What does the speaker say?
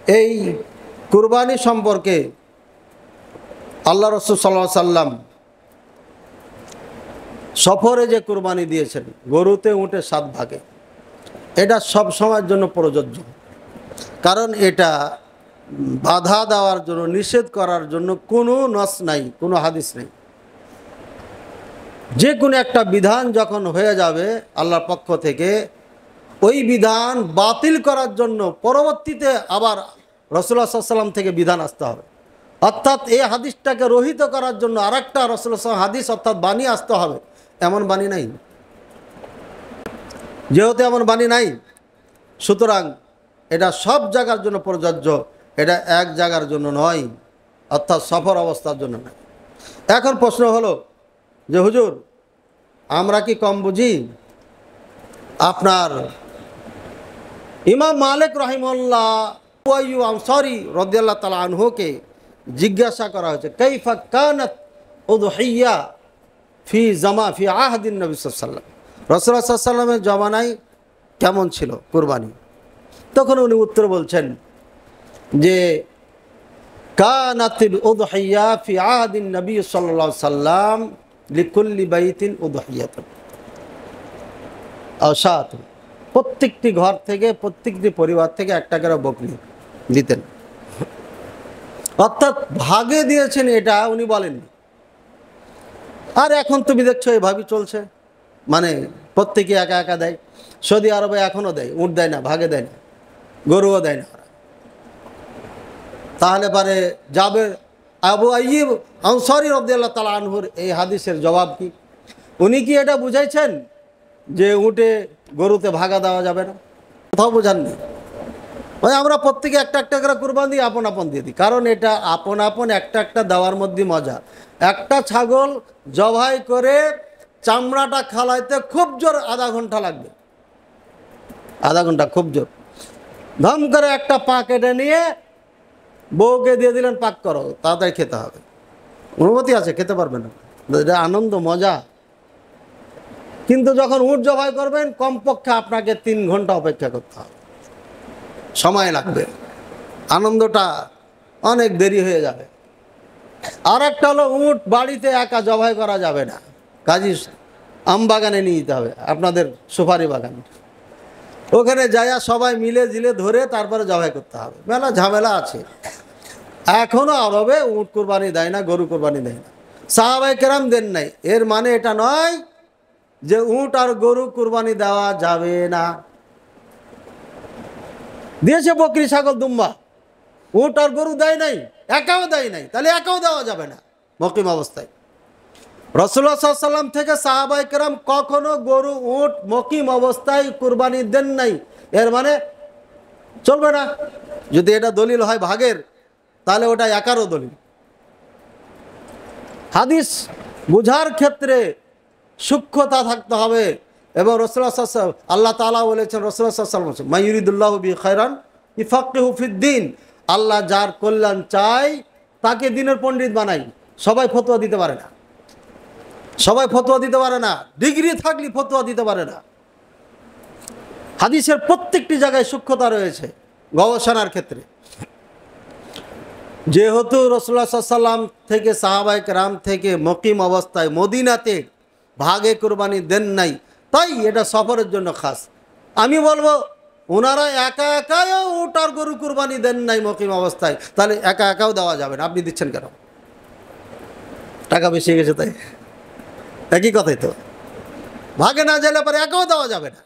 এই কুরবানি সম্পর্কে আল্লাহ রাসূল সাল্লাল্লাহু আলাইহি সাল্লাম সফরে যে কুরবানি দিয়েছেন গরুতে উটে 7 ভাগে, এটা সব সময়ের জন্য প্রযোজ্য। কারণ এটা বাধা দেওয়ার জন্য, নিষেধ করার জন্য কোনো নস নাই, কোনো হাদিস নেই। যে কোনো একটা বিধান যখন হয়ে যাবে আল্লাহর পক্ষ থেকে, ওই বিধান বাতিল করার জন্য পরবর্তীতে আবার রাসূলুল্লাহ সাল্লাল্লাহু আলাইহি ওয়াসাল্লাম থেকে বিধান আসতে হবে। অর্থাৎ এই হাদিসটাকে রহিত করার জন্য আরেকটা রাসূলুল্লাহ সাল্লাল্লাহু আলাইহি ওয়াসাল্লাম হাদিস অর্থাৎ বাণী আসতে হবে, এমন বাণী নাই। যেহেতু এমন বাণী নাই, সুতরাং এটা সব জায়গার জন্য প্রযোজ্য, এটা এক জায়গার জন্য নয়, অর্থাৎ সফর অবস্থার জন্য নয়। এখন প্রশ্ন হলো যে হুজুর, আমরা কি কম বুঝি? আপনার ইমাম মালিক রাহিমাহুল্লাহ আইয়ুব আনসারী রাদিয়াল্লাহু তাআলা আনহুকে জিজ্ঞাসা করা হয়েছে, কাইফা কানাত উযহিয়া ফি আহদিন নবী সাল্লাল্লাহু আলাইহি ওয়াসাল্লাম, রাসূলুল্লাহ সাল্লাল্লাহু আলাইহি ওয়াসাল্লামের জমানায় কেমন ছিল কুরবানি? তখন উনি উত্তর বলছেন যে কানাতিল উযহিয়া ফি আহদিন নবী সাল্লাল্লাহু আলাইহি ওয়াসাল্লাম লিকুল্লি বাইতিন উযহিয়াতুন আশাত, প্রত্যেকটি ঘর থেকে, প্রত্যেকটি পরিবার থেকে একটা করে বকরি দিতেন। অর্থাৎ ভাগে দিয়েছেন এটা উনি বলেননি। আর এখন তুমি দেখছো এভাবেই চলছে, মানে প্রত্যেকে একা একা দেয়। সৌদি আরবে এখনও দেয়, উট দেয় না, ভাগে দেয় না, গরুও দেয় না। তাহলে পারে জাবের আবু আইয়ুব আনসারী রাদিয়াল্লাহু তাআলা আনহুর এই হাদিসের জবাব কি? উনি কি এটা বুঝাইছেন যে উটে গরুতে ভাগা দেওয়া যাবে না? কোথাও বোঝাননি। ওই আমরা প্রত্যেকে একটা একটা করে কুরবানি দিই, আপন আপন দিয়ে দিই। কারণ এটা আপন আপন একটা একটা দেওয়ার মধ্যে মজা। একটা ছাগল জবাই করে চামড়াটা খালাইতে খুব জোর আধা ঘন্টা লাগবে, আধা ঘন্টা খুব জোর। ধম করে একটা পা কেটে নিয়ে বউকে দিয়ে দিলেন, পাক করো, তাড়াতাড়ি খেতে হবে। অনুমতি আছে, খেতে পারবে না, এটা আনন্দ মজা। কিন্তু যখন উট জবাই করবেন কমপক্ষে আপনাকে 3 ঘন্টা অপেক্ষা করতে হবে, সময় লাগবে, আনন্দটা অনেক দেরি হয়ে যাবে। আর একটা হলো উট বাড়িতে একা জবাই করা যাবে না, কাজী আম বাগানে নিয়ে যেতে হবে, আপনাদের সুপারি বাগান। ওখানে যাইয়া সবাই মিলে জিলে ধরে তারপরে জবাই করতে হবে, মেলা ঝামেলা আছে। এখনও আরবে উট কুরবানি দেয় না, গরু কুরবানি দেয় না, সাহাবায়ে কেরাম দেন নাই। এর মানে এটা নয় যে উট আর গরু কুরবানি দেওয়া যাবে না। দিয়েছে বকরি, ছাগল, দুম্বা, উট আর গরু দেয় নাই, একাও দেয় নাই, তাহলে একাও দেওয়া যাবে না মুকিম অবস্থায়। রাসূলুল্লাহ সাল্লাল্লাহু আলাইহি ওয়াসাল্লাম থেকে সাহাবায়ে কেরাম কখনো গরু উট মুকিম অবস্থায় কুরবানি দেন নাই। এর মানে চলবে না। যদি এটা দলিল হয় ভাগের, তাহলে ওটা একারও দলিল। হাদিস বুঝার ক্ষেত্রে সূক্ষ্মতা থাকতে হবে। এবং রাসূলুল্লাহ সাল্লাল্লাহু আলাইহি ওয়াসাল্লাম, আল্লাহ তাআলা বলেছেন, রাসূলুল্লাহ সাল্লাল্লাহু আলাইহি ওয়াসাল্লাম, মাইয়ুরিদুল্লাহু বিহি খায়রান ইউফাক্কিহু ফিদ্দিন, আল্লাহ যার কল্যাণ চাই তাকে দ্বীনের পণ্ডিত বানাই। সবাই ফতোয়া দিতে পারে না, সবাই ফতোয়া দিতে পারে না, ডিগ্রি থাকলে ফতোয়া দিতে পারে না। হাদিসের প্রত্যেকটি জায়গায় সূক্ষ্মতা রয়েছে গবেষণার ক্ষেত্রে। যেহেতু রাসূলুল্লাহ সাল্লাল্লাহু আলাইহি ওয়াসাল্লাম থেকে, সাহাবায়ে কেরাম থেকে মুকিম অবস্থায় মদিনাতে ভাগে কুরবানি দেন নাই, তাই এটা সফরের জন্য খাস। আমি বলবো ওনারা একা একাও উট আর গরু কুরবানি দেন নাই মুকিম অবস্থায়, তাহলে একা একাও দেওয়া যাবে না। আপনি দিচ্ছেন কেন? টাকা বেশি গেছে তাই? একই কথাই তো, ভাগে না গেলে পরে একাও দেওয়া যাবে না।